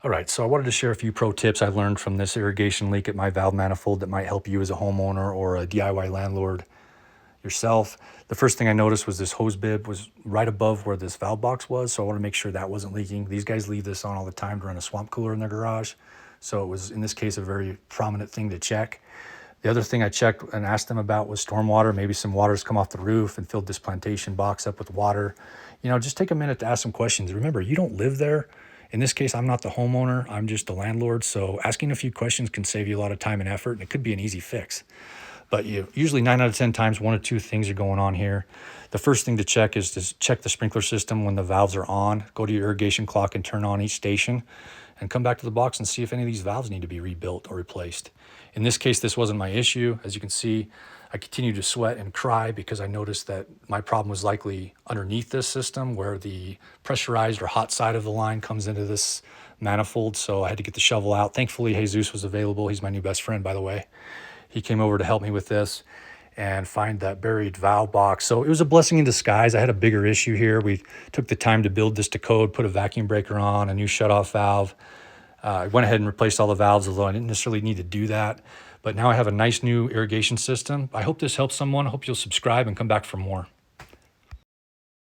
All right, so I wanted to share a few pro tips I learned from this irrigation leak at my valve manifold that might help you as a homeowner or a DIY landlord yourself. The first thing I noticed was this hose bib was right above where this valve box was, so I want to make sure that wasn't leaking. These guys leave this on all the time to run a swamp cooler in their garage, so it was, in this case, a very prominent thing to check. The other thing I checked and asked them about was stormwater. Maybe some water's come off the roof and filled this plantation box up with water. You know, just take a minute to ask some questions. Remember, you don't live there. In this case, I'm not the homeowner, I'm just the landlord. So asking a few questions can save you a lot of time and effort, and it could be an easy fix. But usually 9 out of 10 times, one or two things are going on here. The first thing to check is to check the sprinkler system when the valves are on. Go to your irrigation clock and turn on each station, and come back to the box and see if any of these valves need to be rebuilt or replaced. In this case, this wasn't my issue. As you can see, I continued to sweat and cry because I noticed that my problem was likely underneath this system where the pressurized or hot side of the line comes into this manifold. So I had to get the shovel out. Thankfully, Jesus was available. He's my new best friend, by the way. He came over to help me with this and find that buried valve box. So it was a blessing in disguise. I had a bigger issue here. We took the time to build this to code, put a vacuum breaker on, a new shutoff valve. I went ahead and replaced all the valves, although I didn't necessarily need to do that. But now I have a nice new irrigation system. I hope this helps someone. I hope you'll subscribe and come back for more.